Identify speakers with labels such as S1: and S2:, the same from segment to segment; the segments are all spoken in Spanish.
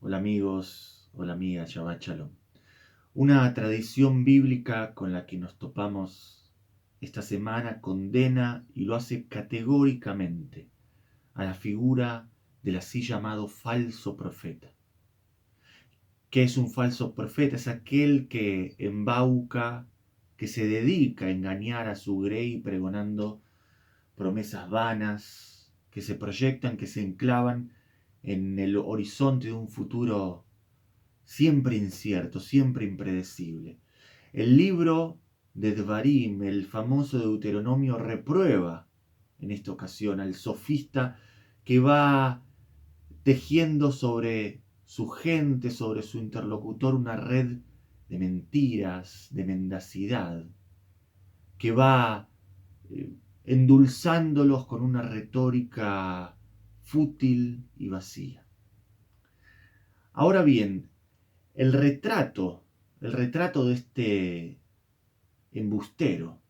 S1: Hola amigos, hola amiga, Shabbat Shalom. Una tradición bíblica con la que nos topamos esta semana condena y lo hace categóricamente a la figura del así llamado falso profeta. ¿Qué es un falso profeta? Es aquel que embauca, que se dedica a engañar a su grey pregonando promesas vanas, que se proyectan, que se enclavan en el horizonte de un futuro siempre incierto, siempre impredecible. El libro de Dvarim, el famoso Deuteronomio, reprueba en esta ocasión al sofista que va tejiendo sobre su gente, sobre su interlocutor, una red de mentiras, de mendacidad, que va eh, endulzándolos con una retórica fútil y vacía. Ahora bien, el retrato, el retrato de este embustero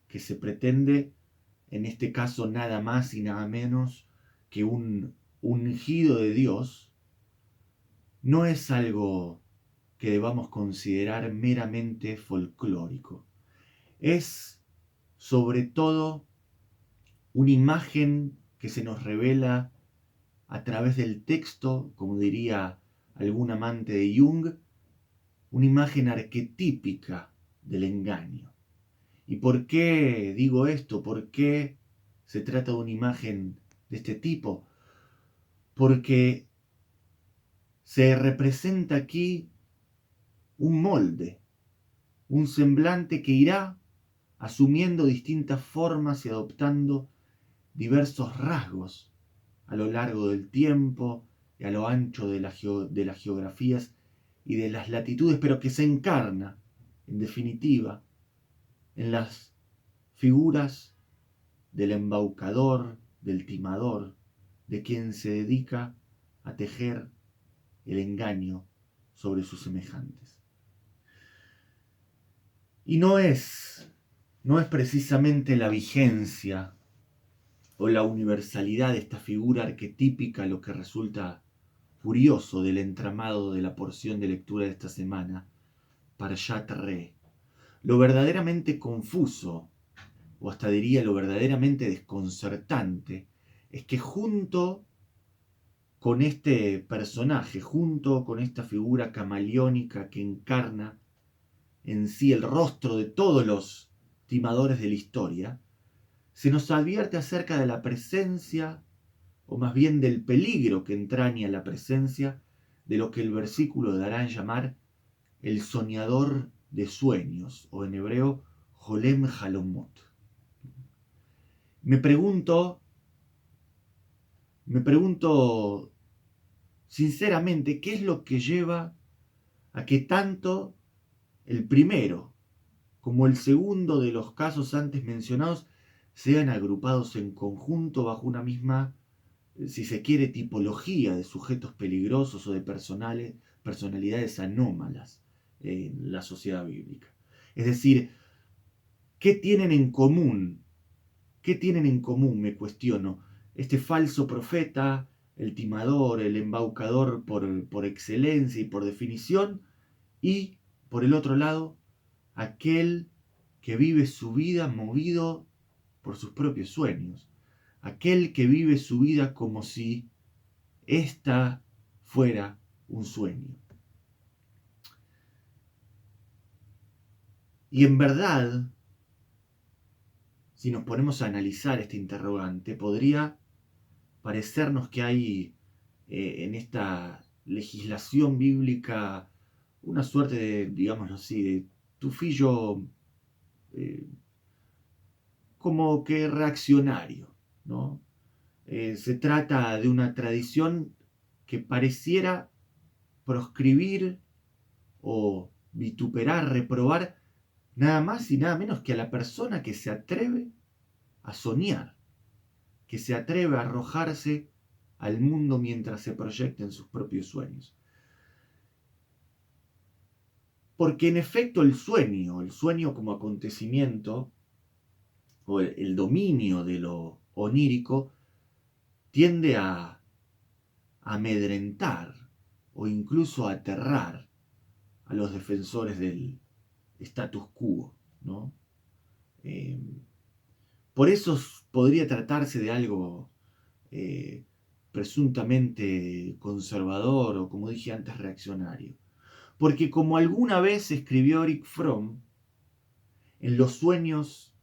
S1: que se pretende, en este caso nada más y nada menos que un ungido de Dios, no es algo que debamos considerar meramente folclórico. Es sobre todo una imagen que se nos revela a través del texto, como diría algún amante de Jung, una imagen arquetípica del engaño. ¿Y por qué digo esto? ¿Por qué se trata de una imagen de este tipo? Porque se representa aquí un molde, un semblante que irá asumiendo distintas formas y adoptando diversos rasgos a lo largo del tiempo y a lo ancho de las geografías y de las latitudes, pero que se encarna, en definitiva, en las figuras del embaucador, del timador, de quien se dedica a tejer el engaño sobre sus semejantes. Y no es precisamente la vigencia o la universalidad de esta figura arquetípica lo que resulta curioso del entramado de la porción de lectura de esta semana, Parshat Re. Lo verdaderamente confuso, o hasta diría lo verdaderamente desconcertante, es que junto con este personaje, junto con esta figura camaleónica que encarna en sí el rostro de todos los timadores de la historia, se nos advierte acerca de la presencia, o más bien del peligro que entraña la presencia de lo que el versículo dará en llamar el soñador de sueños, o en hebreo, Holem Halomot. Me pregunto, me pregunto sinceramente, ¿qué es lo que lleva a que tanto el primero como el segundo de los casos antes mencionados sean agrupados en conjunto bajo una misma, si se quiere, tipología de sujetos peligrosos o de personalidades anómalas en la sociedad bíblica? Es decir, ¿qué tienen en común? ¿Qué tienen en común, me cuestiono, este falso profeta, el timador, el embaucador por excelencia y por definición, y, por el otro lado, aquel que vive su vida movido por sus propios sueños, aquel que vive su vida como si ésta fuera un sueño? Y en verdad, si nos ponemos a analizar este interrogante, podría parecernos que hay en esta legislación bíblica una suerte de, digámoslo así, de tufillo eh, como que reaccionario, ¿no? Se trata de una tradición que pareciera proscribir o vituperar, reprobar nada más y nada menos que a la persona que se atreve a soñar, que se atreve a arrojarse al mundo mientras se proyecta en sus propios sueños. Porque en efecto el sueño como acontecimiento, o el dominio de lo onírico, tiende a amedrentar o incluso aterrar a los defensores del status quo, ¿no? Eh, por eso podría tratarse de algo eh, presuntamente conservador o, como dije antes, reaccionario. Porque como alguna vez escribió Eric Fromm, en los sueños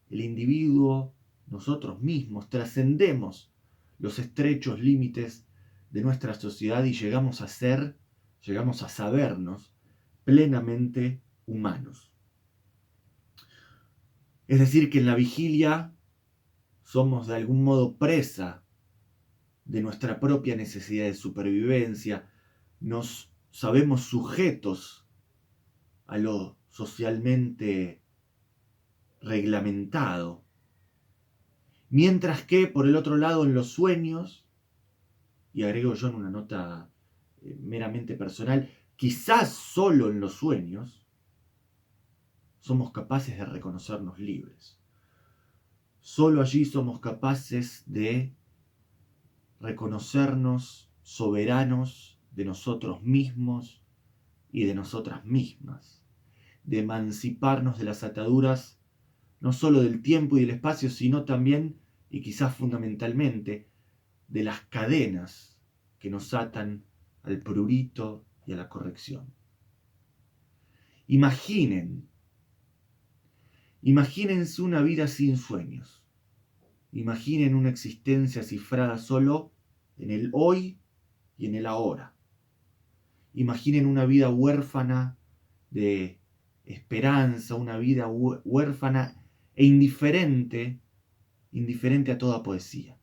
S1: el individuo, nosotros mismos, trascendemos los estrechos límites de nuestra sociedad y llegamos a sabernos plenamente humanos. Es decir, que en la vigilia somos de algún modo presa de nuestra propia necesidad de supervivencia, nos sabemos sujetos a lo socialmente reglamentado. Mientras que, por el otro lado, en los sueños, y agrego yo en una nota meramente personal, quizás solo en los sueños, somos capaces de reconocernos libres. Solo allí somos capaces de reconocernos soberanos de nosotros mismos y de nosotras mismas, de emanciparnos de las ataduras no solo del tiempo y del espacio, sino también, y quizás fundamentalmente, de las cadenas que nos atan al prurito y a la corrección. Imagínense una vida sin sueños. Imaginen una existencia cifrada solo en el hoy y en el ahora. Imaginen una vida huérfana de esperanza, una vida huérfana e indiferente a toda poesía.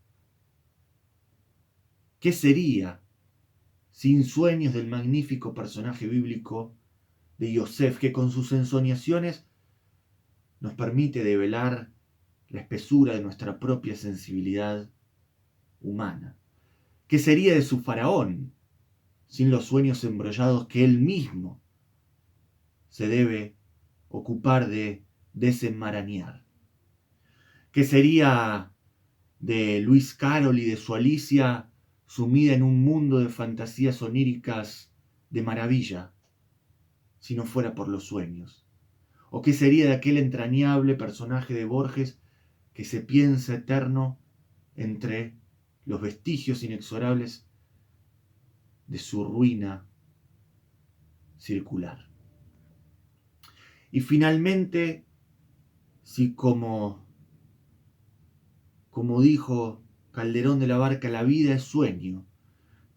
S1: ¿Qué sería sin sueños del magnífico personaje bíblico de Yosef, que con sus ensoñaciones nos permite develar la espesura de nuestra propia sensibilidad humana? ¿Qué sería de su faraón sin los sueños embrollados que él mismo se debe ocupar de desenmarañar? ¿Qué sería de Luis Carroll y de su Alicia sumida en un mundo de fantasías oníricas de maravilla, si no fuera por los sueños? ¿O qué sería de aquel entrañable personaje de Borges que se piensa eterno entre los vestigios inexorables de su ruina circular? Y finalmente, si como dijo Calderón de la Barca, la vida es sueño,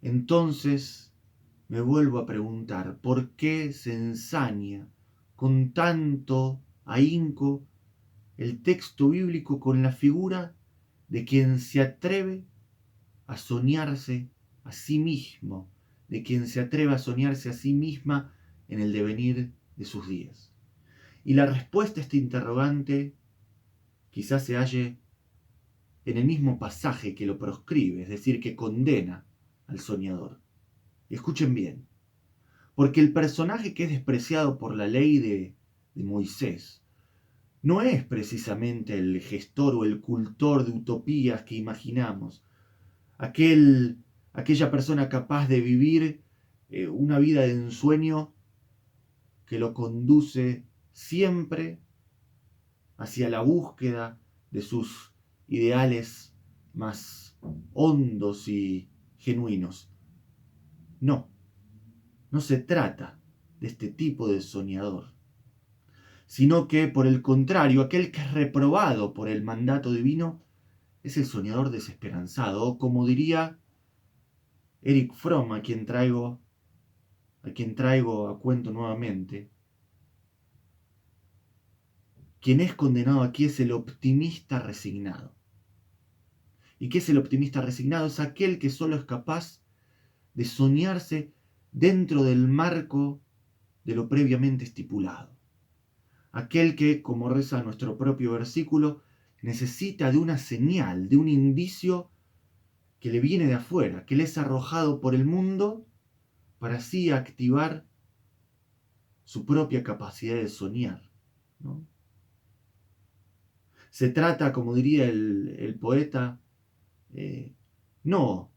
S1: entonces me vuelvo a preguntar, ¿por qué se ensaña con tanto ahínco el texto bíblico con la figura de quien se atreve a soñarse a sí mismo, de quien se atreve a soñarse a sí misma en el devenir de sus días? Y la respuesta a este interrogante quizás se halle en el mismo pasaje que lo proscribe, es decir, que condena al soñador. Y escuchen bien, porque el personaje que es despreciado por la ley de Moisés no es precisamente el gestor o el cultor de utopías que imaginamos, aquella persona capaz de vivir una vida de ensueño que lo conduce siempre hacia la búsqueda de sus ideales más hondos y genuinos. No, no se trata de este tipo de soñador, sino que, por el contrario, aquel que es reprobado por el mandato divino es el soñador desesperanzado, o como diría Eric Fromm, a quien traigo a cuento nuevamente, quien es condenado aquí es el optimista resignado. ¿Y qué es el optimista resignado? Es aquel que solo es capaz de soñarse dentro del marco de lo previamente estipulado. Aquel que, como reza nuestro propio versículo, necesita de una señal, de un indicio que le viene de afuera, que le es arrojado por el mundo para así activar su propia capacidad de soñar, ¿no? Se trata, como diría el poeta, no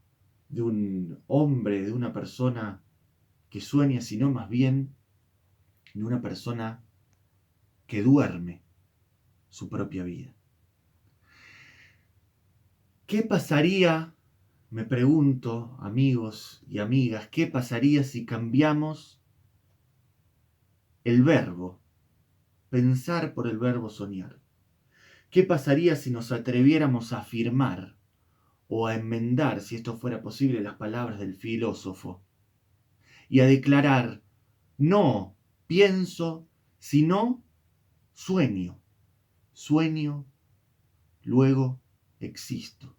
S1: de un hombre, de una persona que sueña, sino más bien de una persona que duerme su propia vida. ¿Qué pasaría, me pregunto, amigos y amigas, qué pasaría si cambiamos el verbo, pensar por el verbo soñar? ¿Qué pasaría si nos atreviéramos a afirmar o a enmendar, si esto fuera posible, las palabras del filósofo y a declarar, no pienso, sino sueño? Sueño, luego existo.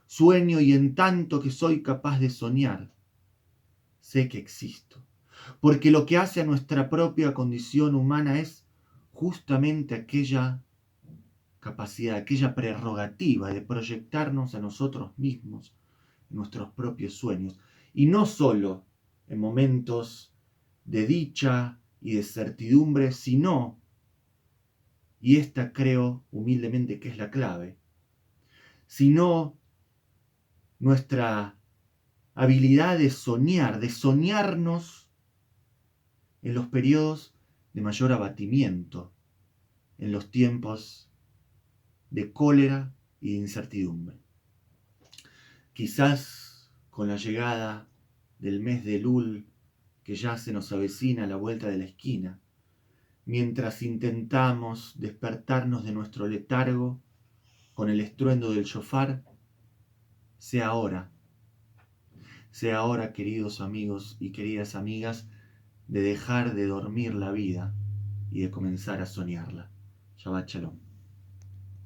S1: Sueño y en tanto que soy capaz de soñar, sé que existo. Porque lo que hace a nuestra propia condición humana es justamente aquella capacidad, aquella prerrogativa de proyectarnos a nosotros mismos, en nuestros propios sueños. Y no solo en momentos de dicha y de certidumbre, sino, y esta creo humildemente que es la clave, sino nuestra habilidad de soñar, de soñarnos en los periodos de mayor abatimiento, en los tiempos de cólera y de incertidumbre. Quizás con la llegada del mes de Elul, que ya se nos avecina a la vuelta de la esquina, mientras intentamos despertarnos de nuestro letargo con el estruendo del shofar, sea ahora, queridos amigos y queridas amigas, de dejar de dormir la vida y de comenzar a soñarla. Shabbat Shalom.